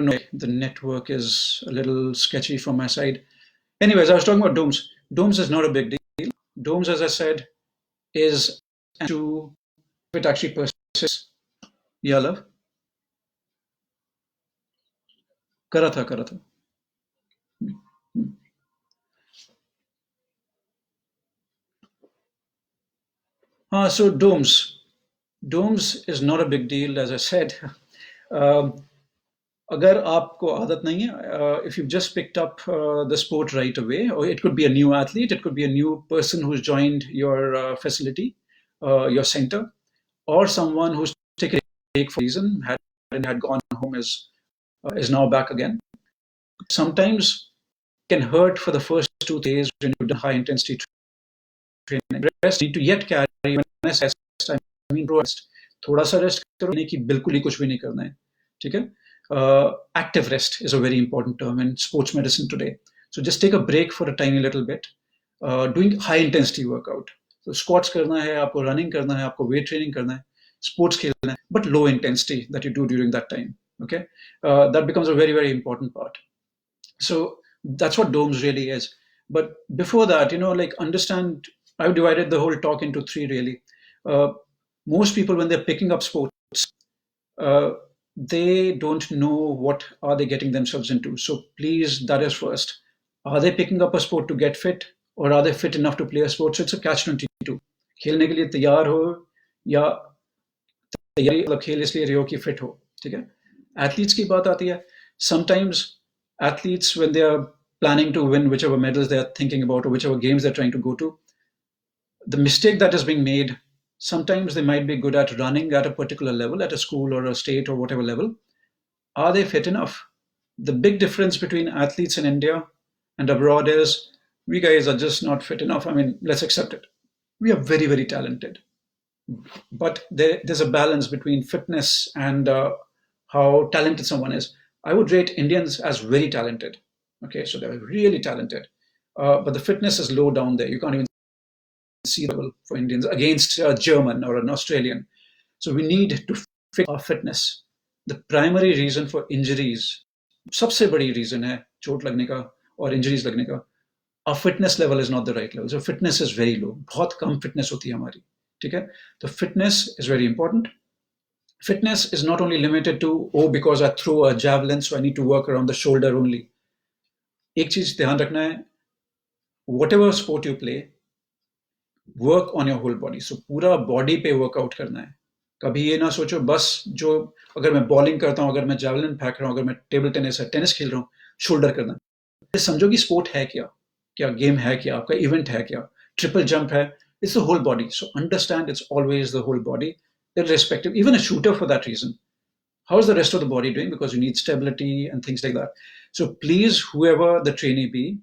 know, the network is a little sketchy from my side. Anyways, I was talking about domes. Domes is not a big deal. Domes, as I said, is to it actually persists. Yeah, love. करा था. So domes. Domes is not a big deal, as I said. um, अगर आपको आदत नहीं है, if you've just picked up the sport right away, or it could be a new athlete, it could be a new person who's joined your facility, your center, or someone who's taken a break for a reason, had gone home, is now back again. Sometimes can hurt for the first 2 days when you've done high intensity training. Rest need to yet carry. When I say rest, I mean rest. थोड़ा सा rest करो, नहीं कि बिल्कुल ही कुछ भी नहीं करना है, ठीक है? Active rest is a very important term in sports medicine today. So just take a break for a tiny little bit. Doing high intensity workout. So squats करना है, आपको running करना है, आपको weight training करना है, sports खेलना है, but low intensity that you do during that time. Okay, that becomes a very, very important part. So that's what domes really is. But before that, like understand, I've divided the whole talk into three really. Most people, when they're picking up sports, they don't know what are they getting themselves into. So please, that is first. Are they picking up a sport to get fit, or are they fit enough to play a sport? So it's a catch-22. खेलने के लिए तैयार हो या तैयारी मतलब खेल इसलिए रहे हो कि फिट हो, ठीक है? Athletes की बात आती है. Sometimes athletes, when they are planning to win whichever medals they are thinking about or whichever games they're trying to go to, the mistake that is being made, sometimes they might be good at running at a particular level, at a school or a state or whatever level. Are they fit enough? The big difference between athletes in India and abroad is we guys are just not fit enough. I mean, let's accept it. We are very, very talented. But there's a balance between fitness and how talented someone is. I would rate Indians as very talented. Okay, so they're really talented. But the fitness is low down there. You can't even see the level for Indians against a German or an Australian. So we need to fix our fitness. The primary reason for injuries, सबसे बड़ी reason है चोट लगने का और injuries लगने का. Our fitness level is not the right level. So fitness is very low. बहुत कम fitness होती है हमारी. ठीक है? The fitness is very important. Fitness is not only limited to, oh, because I throw a javelin, so I need to work around the shoulder only. एक चीज ध्यान रखना है, whatever sport you play, work on your whole body. So पूरा body पे workout करना है. कभी ये ना सोचो बस जो अगर मैं बॉलिंग करता हूँ, अगर मैं javelin फेंक रहा हूँ, अगर मैं टेबल टेनिस है, टेनिस खेल रहा हूँ, शोल्डर करना है. समझो कि स्पोर्ट है क्या गेम है क्या, आपका इवेंट है क्या, ट्रिपल जंप है. It's the whole body. So understand it's always the whole body, irrespective. Even a shooter for that reason. How is the rest of the body doing? Because you need stability and things like that. So please, whoever the trainee be,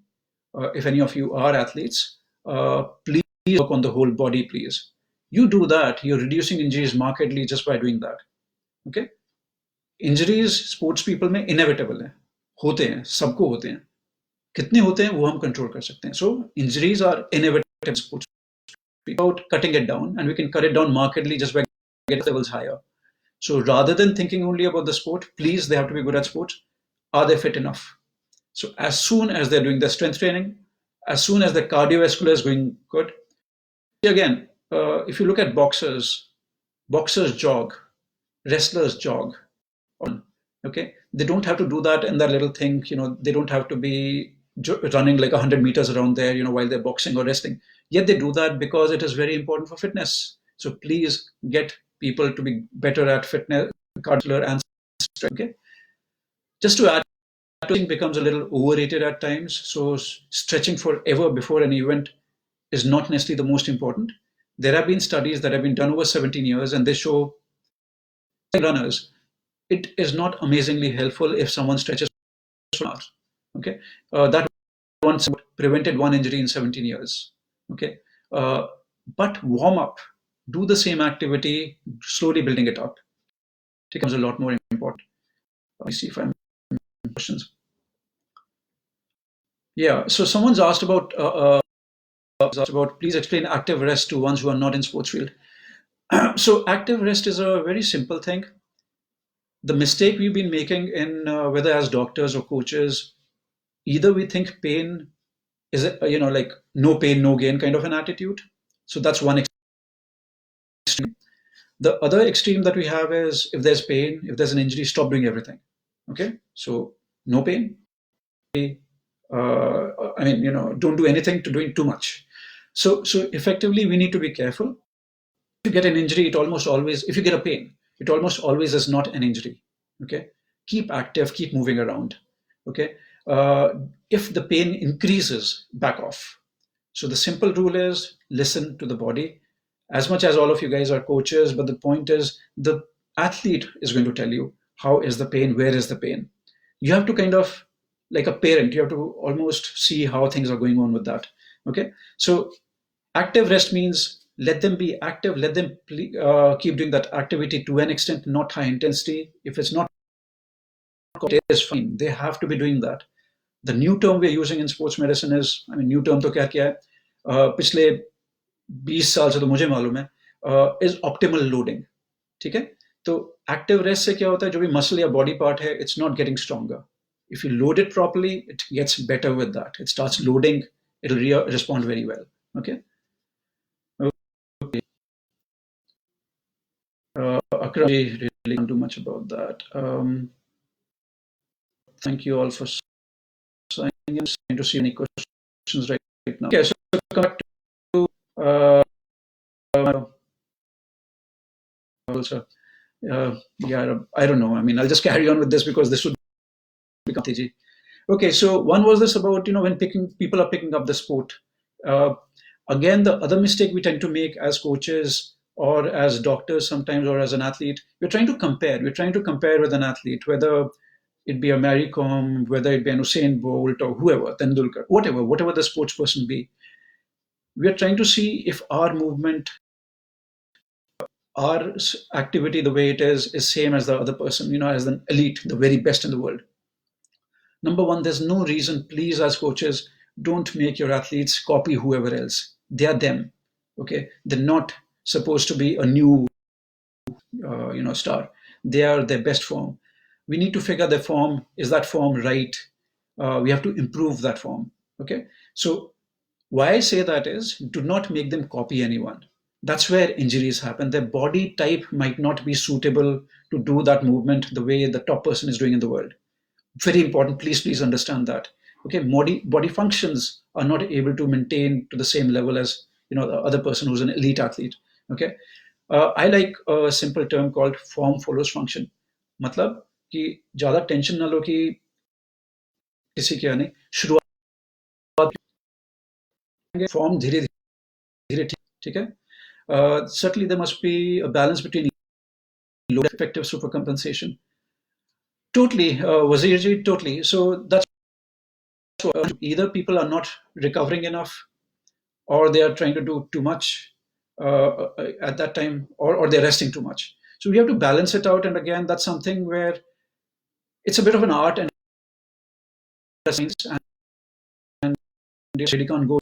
if any of you are athletes, please work on the whole body, please. You do that, you're reducing injuries markedly just by doing that. Okay? Injuries, sports people में inevitable है, होते हैं, सबको होते हैं. कितने होते हैं वो हम कंट्रोल कर सकते हैं. So injuries are inevitable in sports. About cutting it down, and we can cut it down markedly just by getting levels higher. So rather than thinking only about the sport, please, they have to be good at sports. Are they fit enough? So as soon as they're doing their strength training, as soon as the cardiovascular is going good, again, if you look at boxers jog, wrestlers jog. Okay, they don't have to do that in that little thing. They don't have to be running like 100 meters around there, while they're boxing or wrestling. Yet they do that because it is very important for fitness. So please get people to be better at fitness, cardiovascular and strength. Okay. Just to add, stretching becomes a little overrated at times. So stretching forever before an event is not necessarily the most important. There have been studies that have been done over 17 years, and they show runners, it is not amazingly helpful if someone stretches for hours. Okay, that once prevented one injury in 17 years. Okay, but warm up, do the same activity, slowly building it up. It becomes a lot more important. Let me see if I'm questions. Yeah, so someone's asked about please explain active rest to ones who are not in sports field. So active rest is a very simple thing. The mistake we've been making in whether as doctors or coaches, either we think pain is like no pain, no gain kind of an attitude. So that's one extreme. The other extreme that we have is if there's pain, if there's an injury, stop doing everything. Okay, so no pain. Don't do anything to doing too much. So effectively, we need to be careful. If you get an injury, it almost always, if you get a pain, it almost always is not an injury. Okay, keep active, keep moving around. Okay, if the pain increases, back off. So the simple rule is listen to the body. As much as all of you guys are coaches, but the point is the athlete is going to tell you how is the pain, where is the pain. You have to kind of, like a parent, you have to almost see how things are going on with that. Okay, so active rest means let them be active, let them keep doing that activity to an extent, not high intensity. If it's not, it is fine. They have to be doing that. The new term we're using in sports medicine is, I mean, new term तो क्या है, पिछले 20 साल से तो मुझे मालूम है, is optimal loading. ठीक है, तो एक्टिव रेस्ट से क्या होता है, जो भी मसल या बॉडी पार्ट है, it's not getting stronger. If you load it properly, it gets better with that. It starts loading, it'll respond very well. Okay. Okay. Akram, really can't do much about that. Thank you all for signing in. Trying to see any questions right now. Okay, so come back to also. Yeah, I don't know. I mean, I'll just carry on with this because this would become TG. Okay, so one was this about, when people are picking up the sport. Again, the other mistake we tend to make as coaches or as doctors sometimes, or as an athlete, we're trying to compare. We're trying to compare with an athlete, whether it be a Mary Kom, whether it be an Usain Bolt or whoever, Tendulkar, whatever the sports person be. We are trying to see if our movement, our activity, the way it is same as the other person, as an elite, the very best in the world. Number one, there's no reason, please, as coaches, don't make your athletes copy whoever else. They are them. Okay, they're not supposed to be a new, star. They are their best form. We need to figure their form. Is that form right? We have to improve that form. Okay, so why I say that is, do not make them copy anyone. That's where injuries happen. Their body type might not be suitable to do that movement the way the top person is doing in the world. Very important. Please understand that. Okay, body functions are not able to maintain to the same level as the other person who's an elite athlete. Okay, I like a simple term called form follows function. मतलब कि ज़्यादा tension ना लो कि किसी के आने शुरुआत form धीरे धीरे ठीक है. Certainly there must be a balance between low effective supercompensation. Totally, Wazirji, totally. So that's either people are not recovering enough, or they are trying to do too much at that time, or they're resting too much. So we have to balance it out. And again, that's something where it's a bit of an art and science, and you really can't go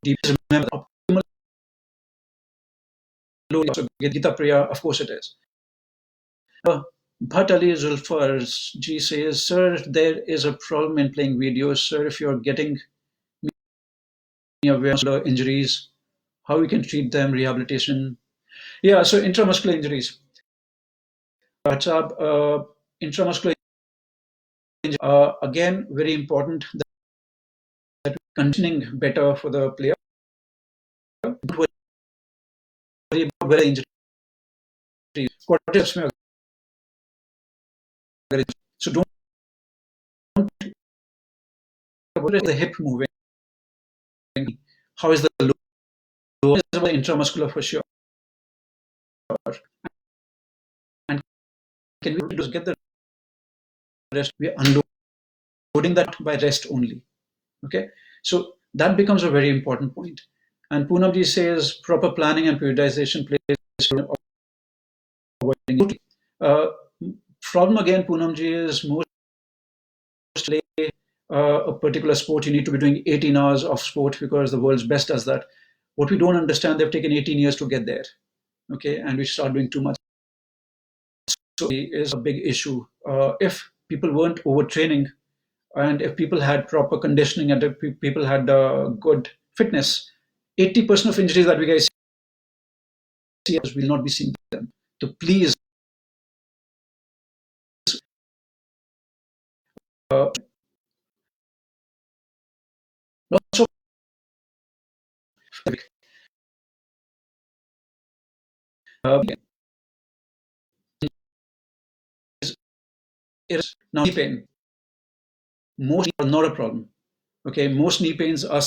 deep. Remember, optimal load. So Gita Priya, of course it is. Bhat Ali Zulfar Ji says, sir, there is a problem in playing videos. Sir, if you're getting muscular injuries, how we can treat them, rehabilitation. Yeah, so intramuscular injuries. Intramuscular injuries, again, very important that conditioning better for the player. Don't worry about whether injuries. So don't about the hip moving. How is the lower is intramuscular for sure. And can we just get the rest? We are unloading that by rest only. Okay, so that becomes a very important point. And Poonamji says proper planning and periodization plays avoiding. Problem again, Poonamji, is mostly a particular sport, you need to be doing 18 hours of sport because the world's best does that. What we don't understand, they've taken 18 years to get there. Okay, and we start doing too much is a big issue. If people weren't overtraining, and if people had proper conditioning, and if people had good fitness, 80% of injuries that we guys see will not be seeing them. So please, uh, lots of uh, is now knee pain. Most are not a problem. Okay, most knee pains are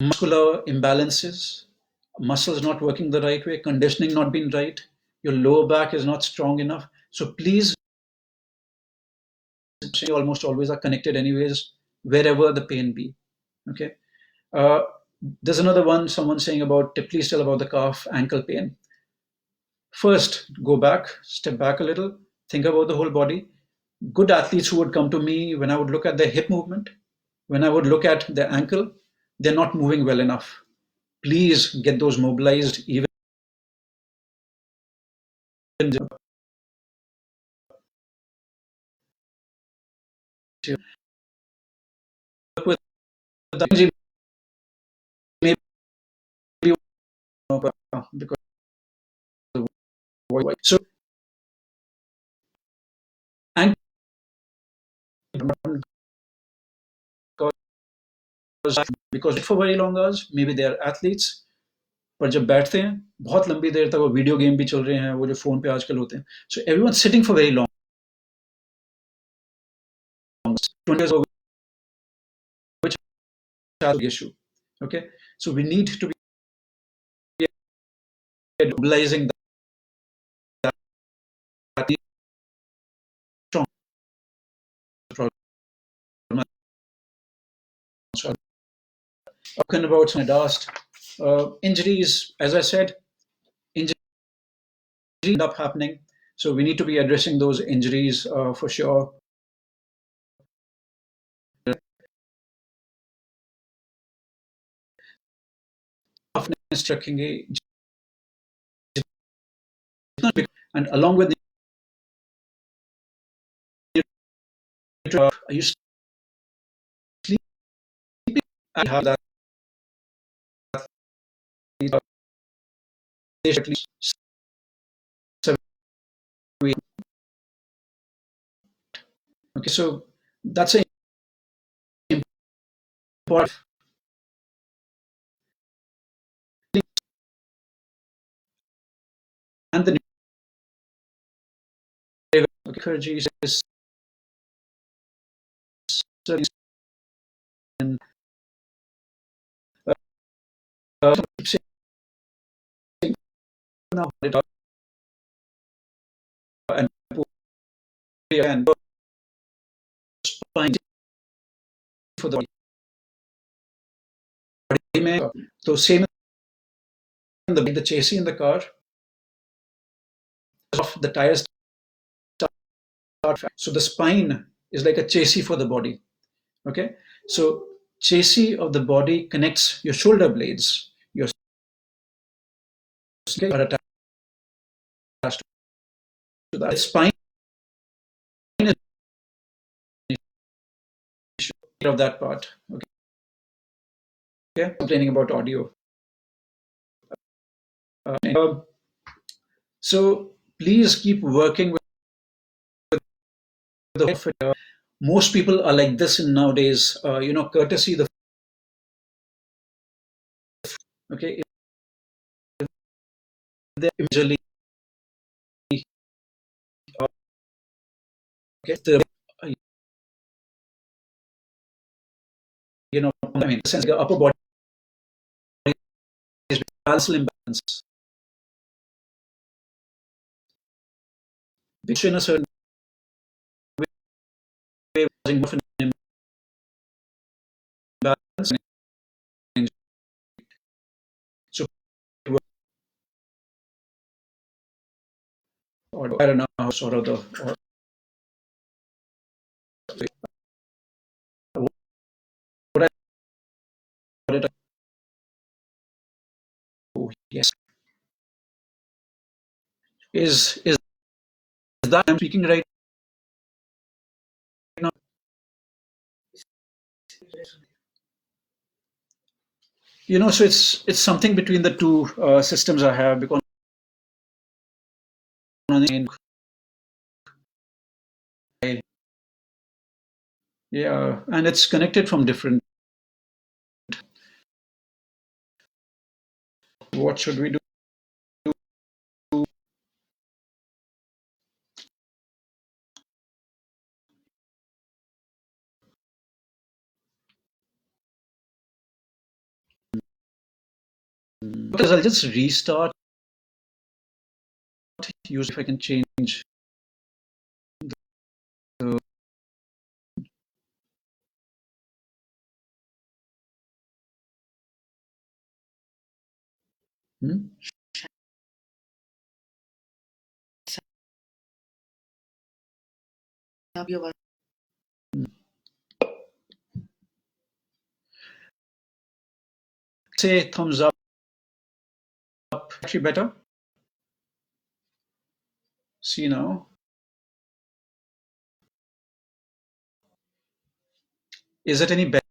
muscular imbalances, muscles not working the right way, conditioning not being right, your lower back is not strong enough. So please, almost always are connected anyways, wherever the pain be. Okay. Uh, there's another one, someone saying about, please tell about the calf ankle pain. First, go back, step back a little, think about the whole body. Good athletes who would come to me, when I would look at their hip movement, when I would look at their ankle, they're not moving well enough. Please get those mobilized, even with the maybe because so ankle because for very long hours, maybe they are athletes, पर जब बैठते हैं बहुत लंबी देर तक वो video game भी चल रहे हैं, वो जो फोन पे आजकल होते हैं, so everyone sitting for very long 20 years, which is an issue. Okay, so we need to be mobilizing that strong problem. So talking about my last injuries, as I said, injuries end up happening, so we need to be addressing those injuries for sure. Toughness रखेंगे, and along with are you sleeping? I have that at least 7 Okay, so that's an important and the encourage is and keep saying now and and spine for the body. So same in the chassis in the car, the tires start, so the spine is like a chassis for the body. Okay, so chassis of the body connects your shoulder blades, your are attached to that spine is of that part. Okay, okay? Complaining about audio. So please keep working with the most people are like this in nowadays, courtesy the okay, they're usually okay, I mean, the sense the upper body is balance imbalance, which in a certain way causing more imbalance. So, or I don't know how sort of the or what I oh, yes. Is that I'm speaking right now? So it's something between the two systems I have, because on the end, yeah, and it's connected from different. What should we do? Because I'll just restart. Use if I can change the. Hmm? Say thumbs up. Actually, better. See now. Is it any better?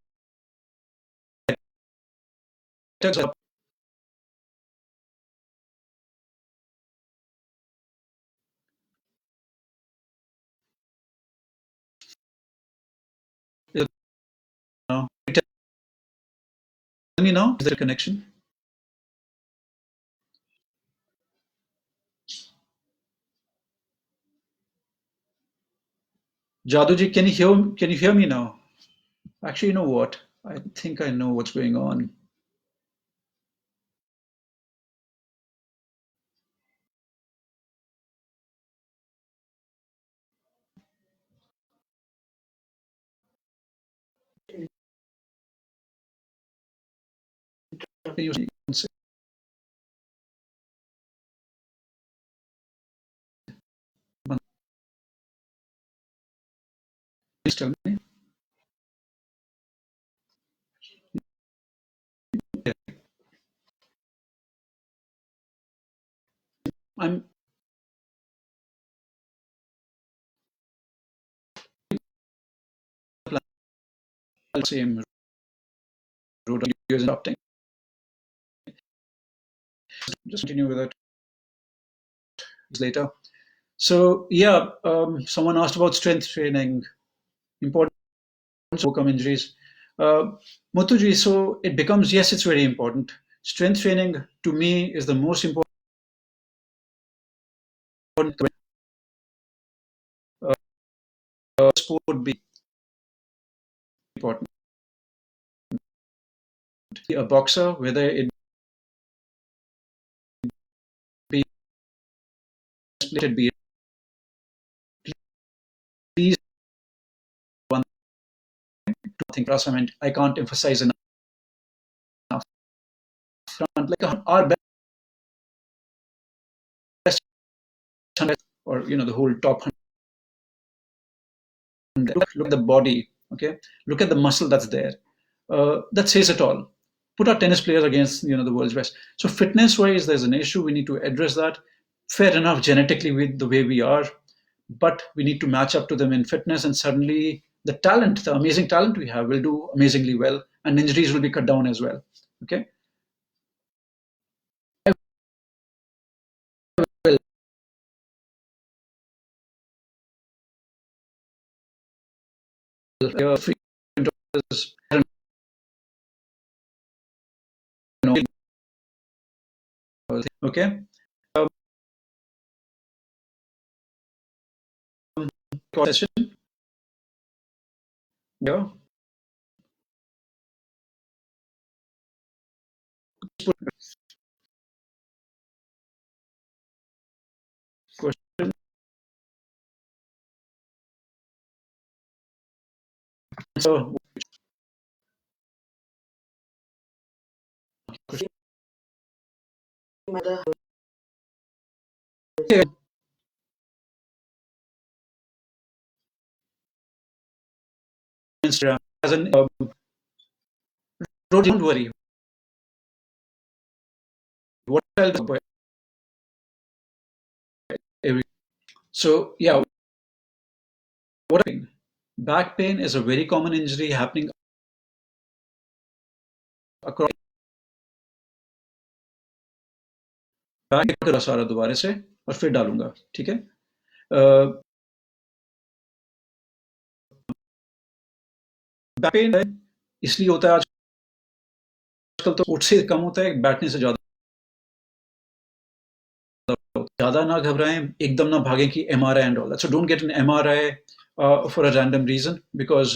Now? Tell me now. Is there a connection? Jaduji, can you hear me now? Actually, you know what? I think I know what's going on. Can you please tell me? Yeah. I'm same road years adopting. Just continue with it later. So yeah, someone asked about strength training, important to overcome injuries. Muthuji, so it becomes, yes, it's very important. Strength training to me is the most important sport. Be important. A boxer, whether it be split, it be please one thing. Plus, I mean, I can't emphasize enough. Front, like our best 100, or the whole top 100. Look at the body, okay? Look at the muscle that's there. That says it all. Put our tennis players against the world's best. So fitness wise, there's an issue. We need to address that. Fair enough, genetically with the way we are, but we need to match up to them in fitness, and suddenly the talent, the amazing talent we have, will do amazingly well, and injuries will be cut down as well. Okay. Well, okay. Um, Session. Yeah. Question. So, Instagram as an don't worry. What I'll do So yeah, what pain? Back pain is a very common injury happening across back करा सारा दोबारा से और फिर डालूंगा, ठीक है। Back pain इसलिए होता है आजकल, तो उठ से कम होता है, बैठने से ज्यादा। ज्यादा ना घबराएं, एकदम ना भागें कि MRI and all, so don't get an MRI for a random reason, because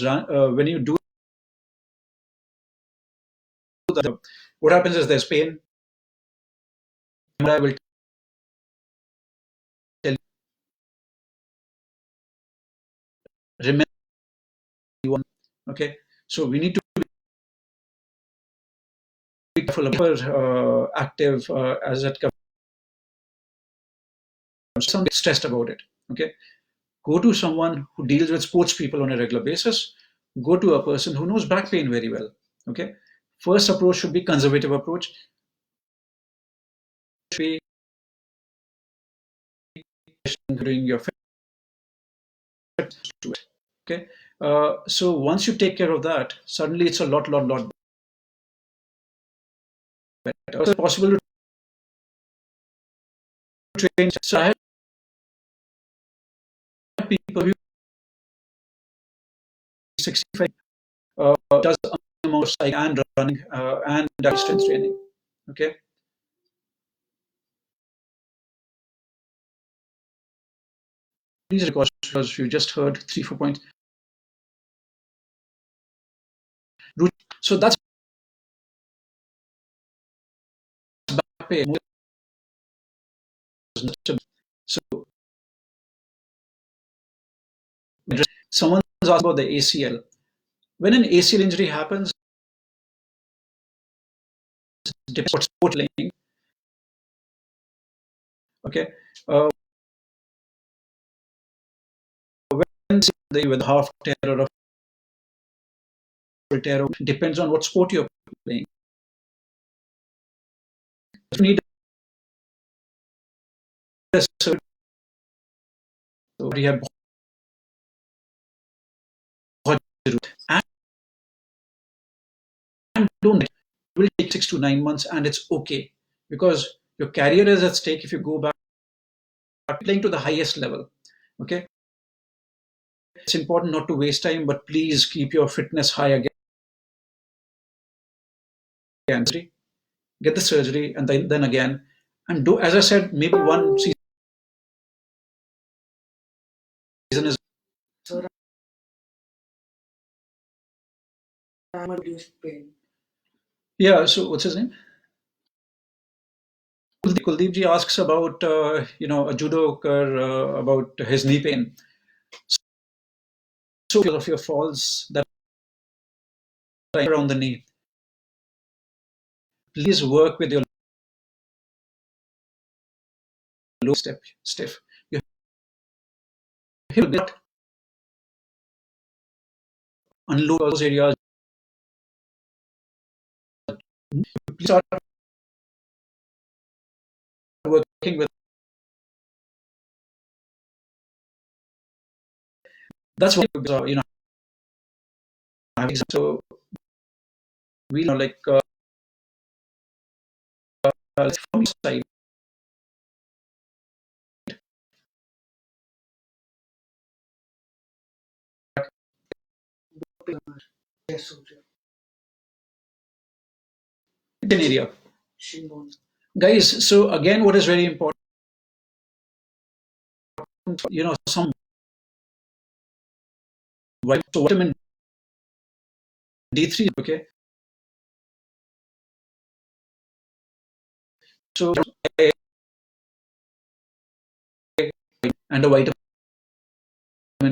when you do that, what happens is there's pain. MRI will tell you, remember you want, okay. So we need to be careful about active as it comes. Some get stressed about it, okay. Go to someone who deals with sports people on a regular basis. Go to a person who knows back pain very well, okay. First approach should be conservative approach. Be doing your fit to it, okay. So once you take care of that, suddenly it's a lot better. It's possible to train. So I have people who 65 does amount of cycling and running and strength training, okay. Please record, because you just heard 3-4 points. So that's back pain. So someone's asked about the ACL. When an ACL injury happens, depends what sport playing. Okay. When with half tear or a full tear, depends on what sport you're playing. If you need a surgery, so rehab and don't, it will take 6 to 9 months, and it's okay, because your career is at stake if you go back playing to the highest level, okay. It's important not to waste time, but please keep your fitness high again. Get the surgery, and then again, and do, as I said, maybe one season is. So I'm reduced pain. Yeah, so what's his name? Kuldeep ji asks about a judoker about his knee pain. So because of your falls that are around the knee, please work with your low stiff. Your hip will unload those areas. Please start working with. That's why so we like from side. Yes, Area. Guys, so again, what is very important, some vitamin D3, okay. So and a vitamin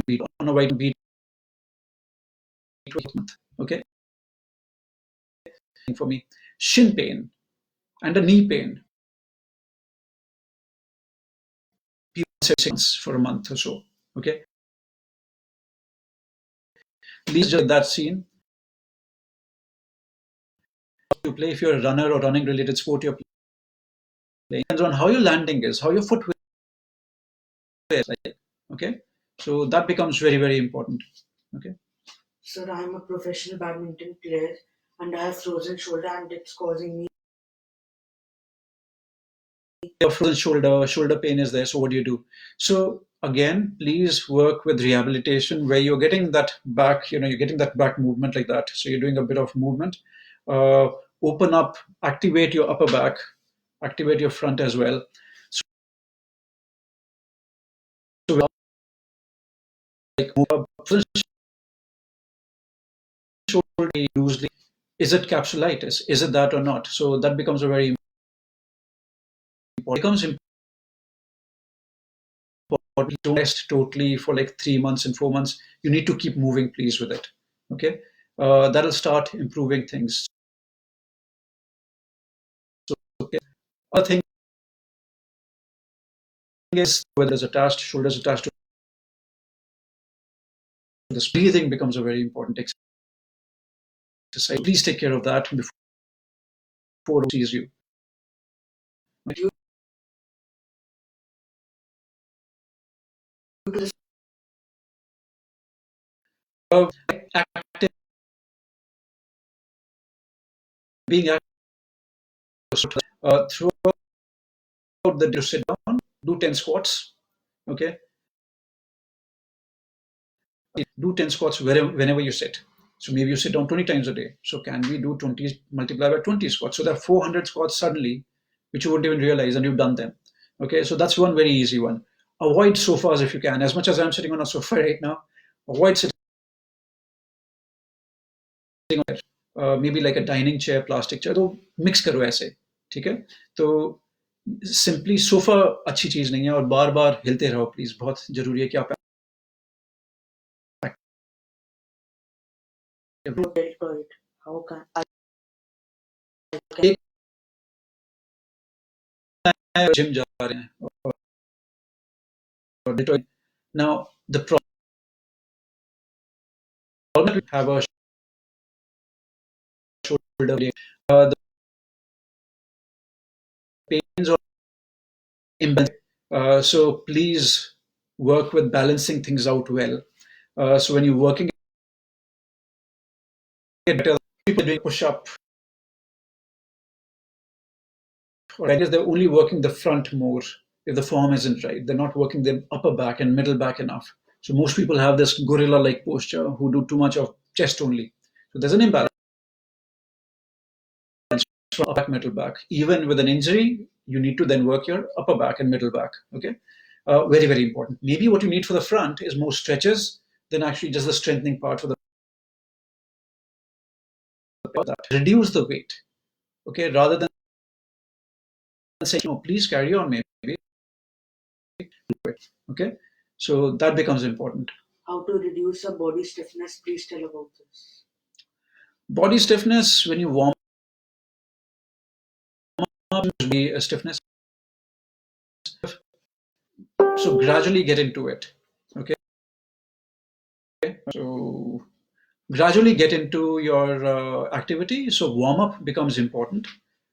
B on a vitamin B, okay. For me, shin pain and a knee pain, for a month or so, okay. Please just that scene. You play, if you're a runner or running related sport you're playing, depends on how your landing is, how your footwear is. Like, Okay, so that becomes very, very important. Okay. Sir, I am a professional badminton player and I have frozen shoulder and it's causing me. Your frozen shoulder pain is there. So what do you do? So again, please work with rehabilitation where you're getting that back. You're getting that back movement like that. So you're doing a bit of movement. Uh, Open up, activate your upper back, activate your front as well. So like move up, frozen shoulder loosely. Is it capsulitis? Is it that or not? So that becomes a very important. Becomes important. Don't rest totally for like 3 months and 4 months. You need to keep moving, please, with it. Okay, that'll start improving things. So, okay. Other thing is whether it's attached, shoulders attached to this. Breathing becomes a very important exercise. Please take care of that before it sees you. Due to this, Active, being active throughout the day, sit down, do 10 squats. Okay, do 10 squats whenever you sit. So maybe you sit down 20 times a day. So can we do 20 multiplied by 20 squats? So there are 400 squats suddenly, which you wouldn't even realize, and you've done them. Okay, so that's one very easy one. Avoid sofas if you can. As much as I'm sitting on a sofa right now, avoid sitting on it. Maybe like a dining chair plastic chair तो mix करो ऐसे. ठीक है, तो simply sofa अच्छी चीज नहीं है और बार बार हिलते रहो प्लीज. बहुत जरूरी है कि आप to it. How can I एक जिम जा रहे हैं और now the problem we have a shoulder the pains or imbalance. So please work with balancing things out well. So when you're working, better. People doing push up, or I guess they're only working the front more. If the form isn't right, they're not working the upper back and middle back enough. So most people have this gorilla-like posture who do too much of chest only. So there's an imbalance from back, middle back. Even with an injury, you need to then work your upper back and middle back. Okay, very, very important. Maybe what you need for the front is more stretches than actually just the strengthening part for the that. Reduce the weight. Okay, rather than say no, please carry on. Maybe okay, so that becomes important. how to reduce a body stiffness? Please tell about this. Body stiffness when you warm up, be a stiffness. So gradually get into it. Okay, so gradually get into your activity. So warm up becomes important.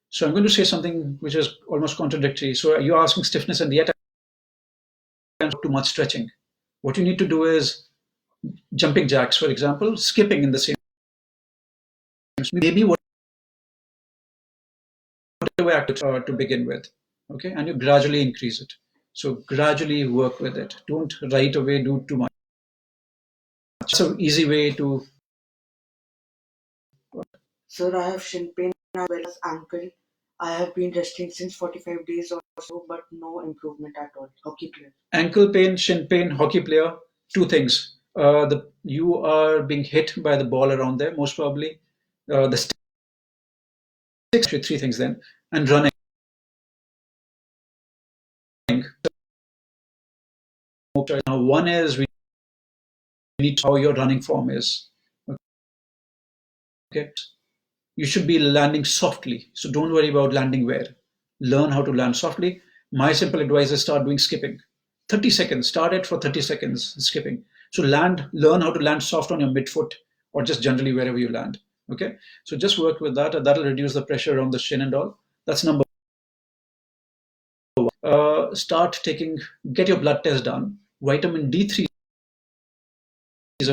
So I'm going to say something which is almost contradictory. So you're asking stiffness, and yet I'm too much stretching. What you need to do is jumping jacks, for example, skipping in the same. Maybe whatever act to begin with. Okay, and you gradually increase it. So gradually work with it. Don't right away do too much. That's an easy way to. Sir, I have shin pain as well as ankle. I have been resting since 45 days or so, but no improvement at all. Hockey player. Ankle pain, shin pain, hockey player. Two things. The you are being hit by the ball around there, most probably. The sticks. Actually, three things then, and running. Now, one is we need to know how your running form is. Okay, you should be landing softly. So don't worry about landing where. Learn how to land softly. My simple advice is start doing skipping. 30 seconds. Start it for 30 seconds skipping. So learn how to land soft on your midfoot or just generally wherever you land. Okay. So just work with that. That'll reduce the pressure around the shin and all. That's number one. Get your blood test done. Vitamin D3 is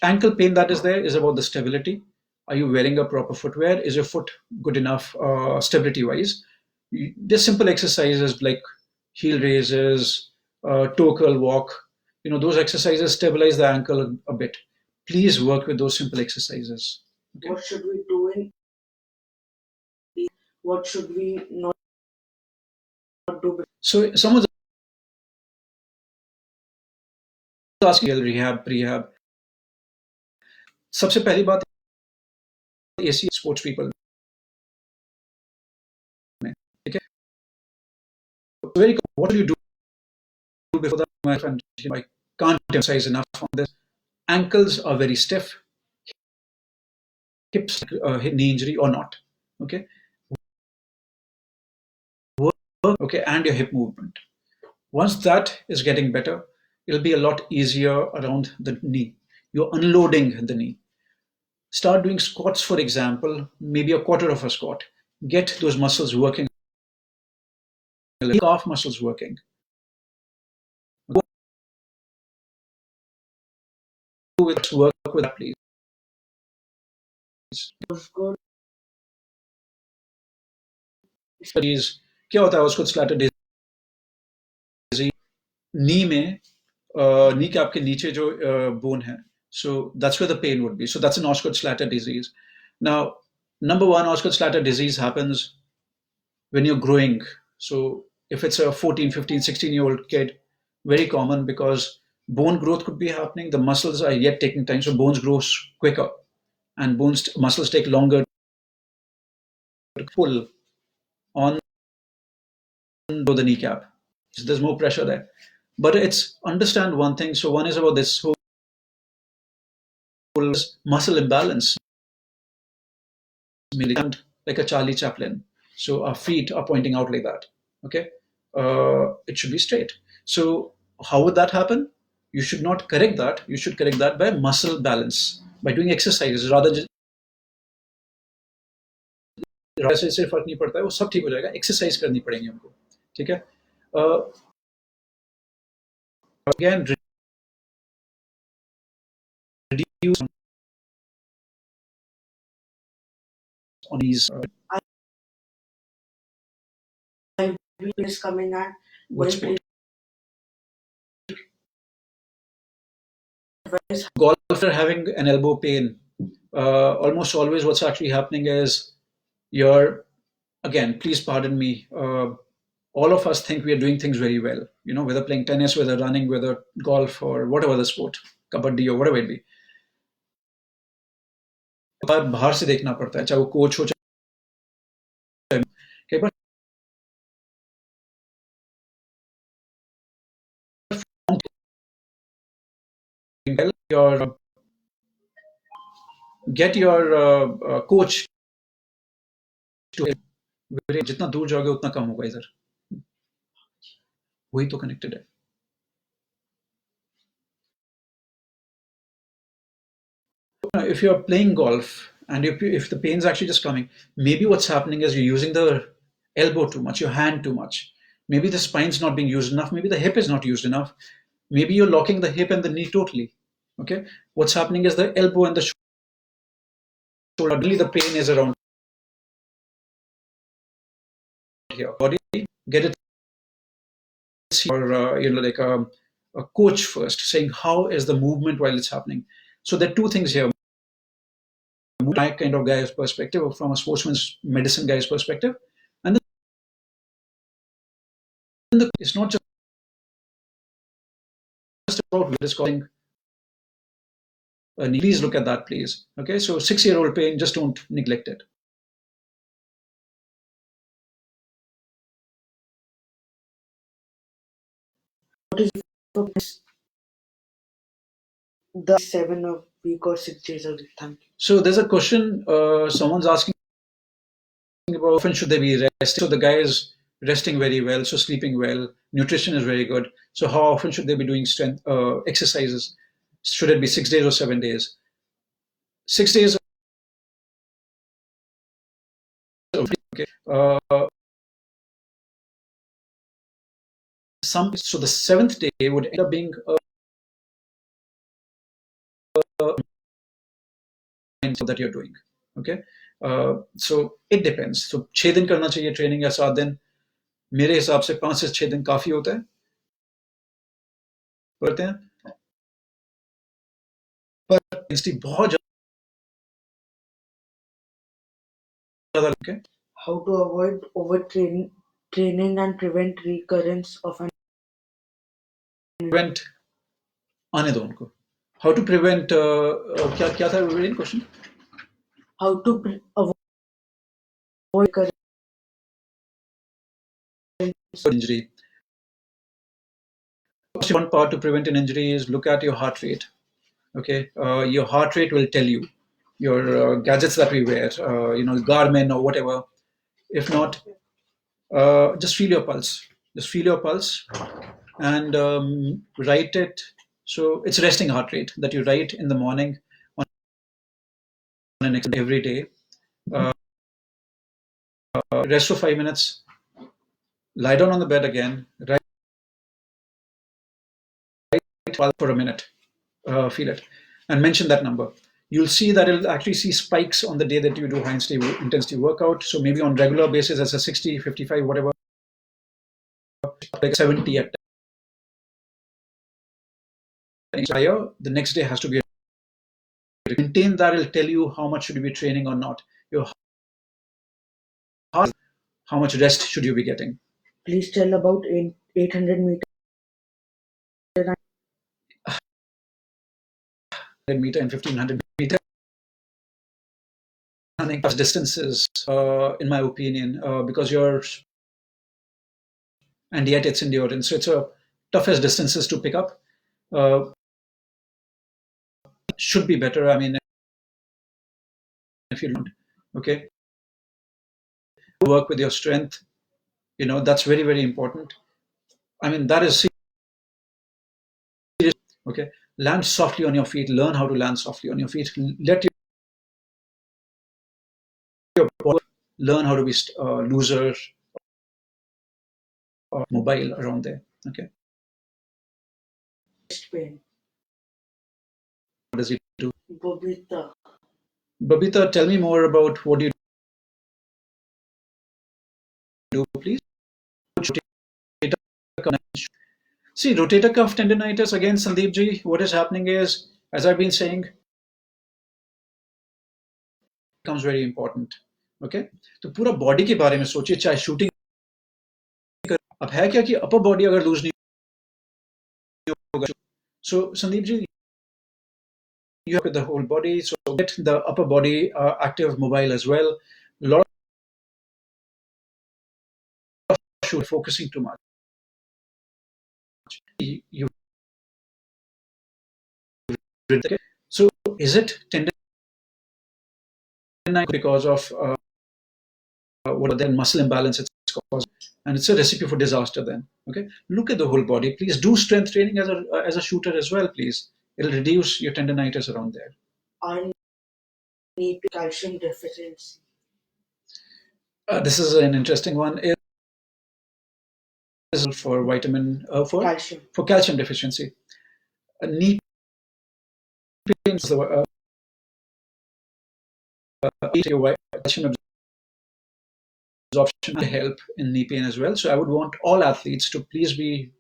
ankle pain that is there is about the stability. Are you wearing a proper footwear? Is your foot good enough stability wise? There's simple exercises like heel raises, toe curl walk. Those exercises stabilize the ankle a bit. Please work with those simple exercises. Okay. What should we do in what should we not do? So someone's asking rehab, prehab. सबसे पहली बात AC sports people में, ठीक है? Very what do you do before that? My friend, I can't emphasize enough on this. Ankles are very stiff, hips, knee injury or not. Okay, okay, and your hip movement. Once that is getting better, it'll be a lot easier around the knee. You're unloading the knee. Start doing squats, for example, maybe a quarter of a squat. Get those muscles working, calf muscles working. Work with that, please. Studies क्या होता है उसको Slater disease नी में knee cap के नीचे जो bone है so that's where the pain would be. So that's an Osgood Schlatter disease. Now, number one, Osgood Schlatter disease happens when you're growing. So if it's a 14, 15, 16-year-old kid, very common because bone growth could be happening. The muscles are yet taking time, so bones grow quicker, and muscles take longer to pull on the kneecap. So there's more pressure there. But it's understand one thing. So one is about this whole muscle imbalance, like a Charlie Chaplin. So our feet are pointing out like that. Okay, it should be straight. So how would that happen? You should not correct that. You should correct that by muscle balance, by doing exercises rather than से फर्क नहीं पड़ता है वो सब ठीक हो जाएगा एक्सरसाइज करनी पड़ेगी हमको ठीक है again reduce on these Is coming and what when sport golfer having an elbow pain almost always what's actually happening is you're again please pardon me all of us think we are doing things very well whether playing tennis whether running whether golf or whatever the sport kabaddi or whatever it be बाहर से देखना पड़ता है चाहे वो coach हो चाहे कई बार your get your coach to जितना दूर जाओगे उतना कम होगा इधर वही तो कनेक्टेड है if you're playing golf and if the pain's actually just coming, maybe what's happening is you're using the elbow too much, your hand too much. Maybe the spine's not being used enough. Maybe the hip is not used enough. Maybe you're locking the hip and the knee totally. Okay. What's happening is the elbow and the shoulder. Really, the pain is around here. Body, get it or like a coach first, saying how is the movement while it's happening. So there are two things here. My kind of guy's perspective, or from a sportsman's medicine guy's perspective, and then it's not just about what is calling. Please look at that, please. Okay, so 6-year-old pain, just don't neglect it. what is the 7 a week or 6 days a week? Thank you. So there's a question. Someone's asking about often should they be resting? So the guy is resting very well, so sleeping well, nutrition is very good. So how often should they be doing strength exercises? Should it be 6 days or 7 days? 6 days. Okay. So the seventh day would end up being that you're doing. Okay, so it depends. So 6 दिन करना चाहिए training या 7 दिन? मेरे हिसाब से 5 से 6 दिन काफी होता है, करते हैं, पर इंटेंसिटी बहुत ज्यादा okay? How to avoid overtraining and prevent recurrence of an Prevent, आने दो उनको. How to prevent क्या क्या था question? how to avoid recurrence. Injury. One part to prevent an injury is look at your heart rate. Okay, your heart rate will tell you your gadgets that we wear, Garmin or whatever. If not, just feel your pulse. Just feel your pulse and write it. So it's resting heart rate that you write in the morning on an every day. Uh, Rest for 5 minutes. Lie down on the bed again. Write for a minute. Feel it and mention that number. You'll see that it'll actually see spikes on the day that you do high intensity workout. So maybe on regular basis as a 60, 55, whatever, like 70 at higher, the next day has to be maintain that. It'll tell you how much should you be training or not. Your heart, how much rest should you be getting. Please tell about 800 meter. Meter and 1500 meter running distances, in my opinion, because you're and yet it's endurance. So it's a toughest distances to pick up. Should be better. I mean, if you don't, okay, work with your strength. That's very very important. I mean, that is serious. Okay, land softly on your feet. Learn how to land softly on your feet. Let your body learn how to be looser or mobile around there. Okay, Chest pain. what does he do? Bobita. Babita, tell me more about what you do, please. See, rotator cuff tendonitis again, Sandeep ji. What is happening is, as I've been saying, becomes very important. Okay, तो पूरा body के बारे में सोचिए, चाहे shooting. अब है क्या कि अपर बॉडी अगर लूज नहीं होगा. So Sandeep ji, you have the whole body, so get the upper body active, mobile as well. A lot of shoot focusing too much. You okay? So is it tendon because of what then muscle imbalance it's caused, and it's a recipe for disaster then. Okay, look at the whole body. Please do strength training as a shooter as well, please. It'll reduce your tendonitis around there. I need calcium deficiency. This is an interesting one. It is for vitamin for calcium deficiency. Knee pain is the calcium absorption help in knee pain as well. So I would want all athletes to please be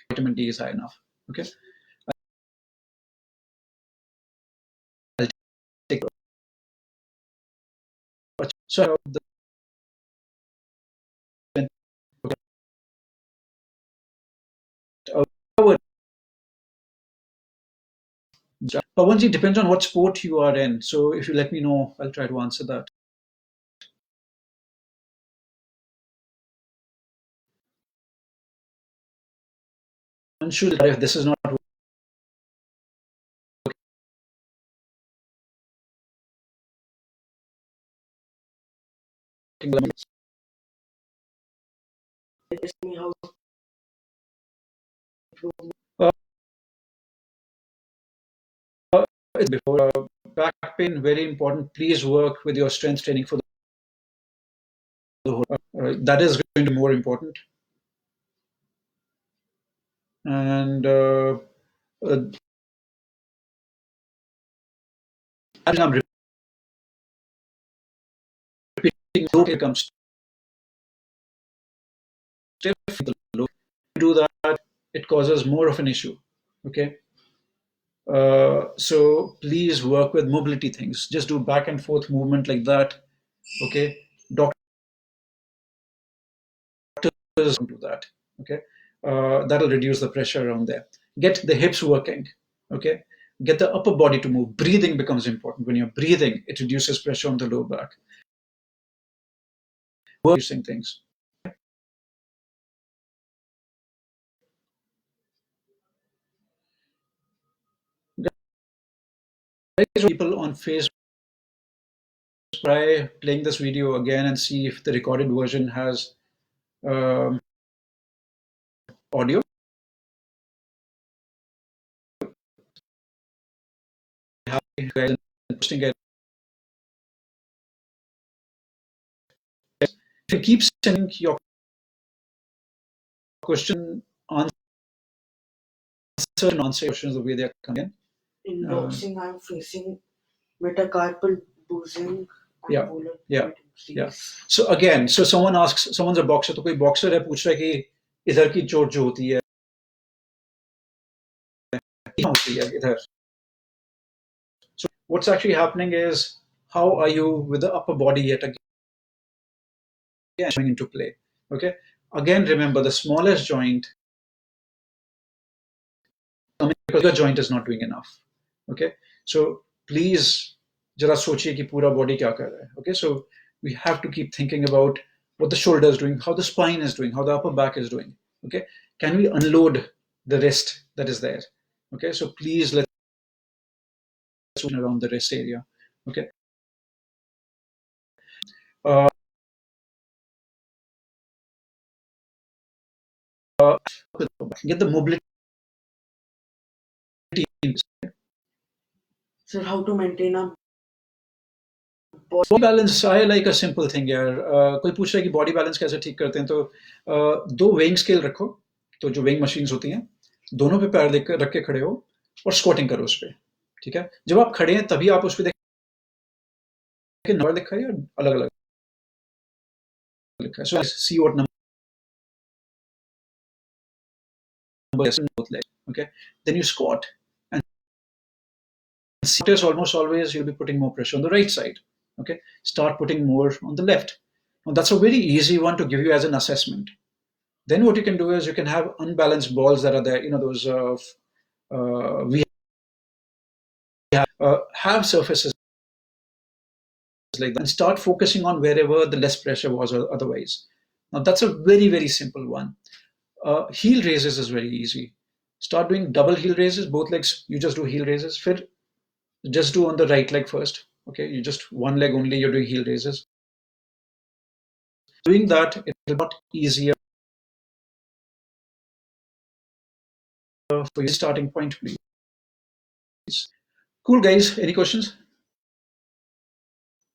vitamin D is high enough. Okay, I'll take. So the Pawanji, depends on what sport you are in. So if you let me know, I'll try to answer that. Unsure if this is not working. Uh, Before back pain, very important. Please work with your strength training for the whole. That is going to be more important. And uh, I'm repeating low comes stiff the low. Do that, it causes more of an issue. Okay. So please work with mobility things. Just do back and forth movement like that. Okay. Doctors don't do that. Okay. That'll reduce the pressure around there. Get the hips working. Okay. Get the upper body to move. Breathing becomes important. When you're breathing, it reduces pressure on the lower back. Reducing things. Guys, people on Facebook, try playing this video again and see if the recorded version has um, audio. Posting it. If you keep sending your question, answer and answer questions the way they are coming in. Boxing, I'm facing metacarpal bruising and yeah, polar yeah, yeah. increase. So again, so someone asks, someone's a boxer, तो कोई boxer है पूछ रहा है कि इधर की चोट जो होती है कहाँ होती है इधर. So what's actually happening is how are you with the upper body yet again coming into play. Okay. Again, remember the smallest joint because your joint is not doing enough. Okay. So please जरा सोचिए कि पूरा body क्या कर रहा है. Okay. So we have to keep thinking about what the shoulder is doing, how the spine is doing, how the upper back is doing. Okay. Can we unload the rest that is there? Okay. So please let's around the rest area. Okay. Uh, get the mobility. So how to maintain a body balance I like a simple thing यार. कोई पूछ रहा है कि body balance कैसे ठीक करते हैं तो दो वेइंग स्केल रखो. तो जो वेइंग मशीन्स होती हैं दोनों पे पैर रख के खड़े हो और स्क्वाटिंग करो उस पर. ठीक है. जब आप खड़े हैं तभी आप उस पर देखिए नंबर लिखा है या अलग अलग लिखा है. So see what number both legs. Okay. Then you squat and is almost always you'll be putting more pressure on the right side. Okay. Start putting more on the left. Now that's a very easy one to give you as an assessment. Then what you can do is you can have unbalanced balls that are there. You know those we have surfaces like that and start focusing on wherever the less pressure was or otherwise. Now that's a very simple one. Heel raises is very easy. Start doing double heel raises, both legs. You just do heel raises. Fit, just do on the right leg first. Okay, you just one leg only. You're doing heel raises. Doing that, it will be a lot easier for your starting point, please. Cool, guys. Any questions?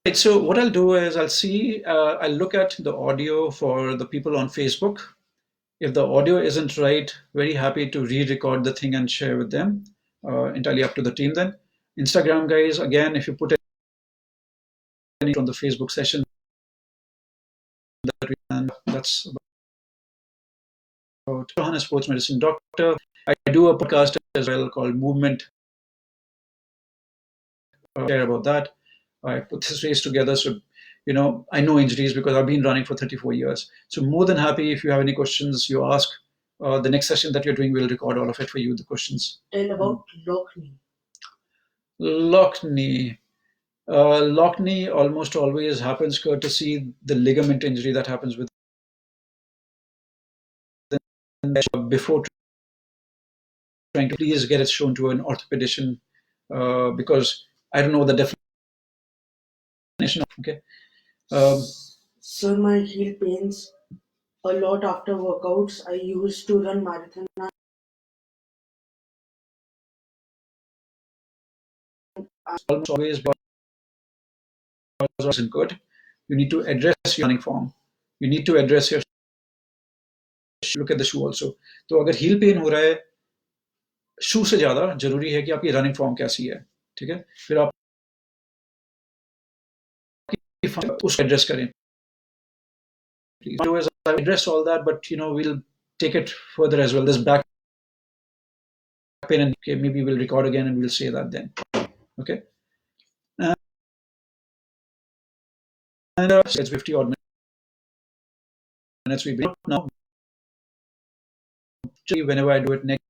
Right, so what I'll do is I'll look at the audio for the people on Facebook. If the audio isn't right, very happy to re-record the thing and share with them. Entirely up to the team then. Instagram guys, again, if you put it on the Facebook session, that's about Chauhan, a sports medicine doctor. I do a podcast as well called Movement. Share about that. I put this race together, so I know injuries because I've been running for 34 years. So more than happy if you have any questions, you ask. The next session that you're doing, we'll record all of it for you, the questions. Tell about lock knee. Lock knee. Lock knee almost always happens courtesy the ligament injury that happens with before trying to please get it shown to an orthopedician because I don't know the definition. Okay. So my heel pains a lot after workouts. I used to run marathon. Almost always isn't good. You need to address your running form. You need to address your look at the shoe also. तो अगर heel pain हो रहा है, शू से ज़्यादा ज़रूरी है कि आपकी रनिंग फॉर्म कैसी है, ठीक है? फिर आप उसको एड्रेस करें, please. I addressed all that, but we'll take it further as well. This back pain, and okay, maybe we'll record again and we'll say that then. Okay. And it's 50 odd minutes. We've been now. Whenever I do it next,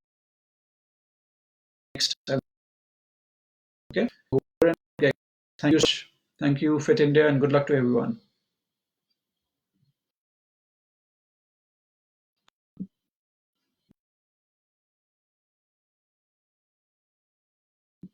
okay. Thank you, Fit India, and good luck to everyone.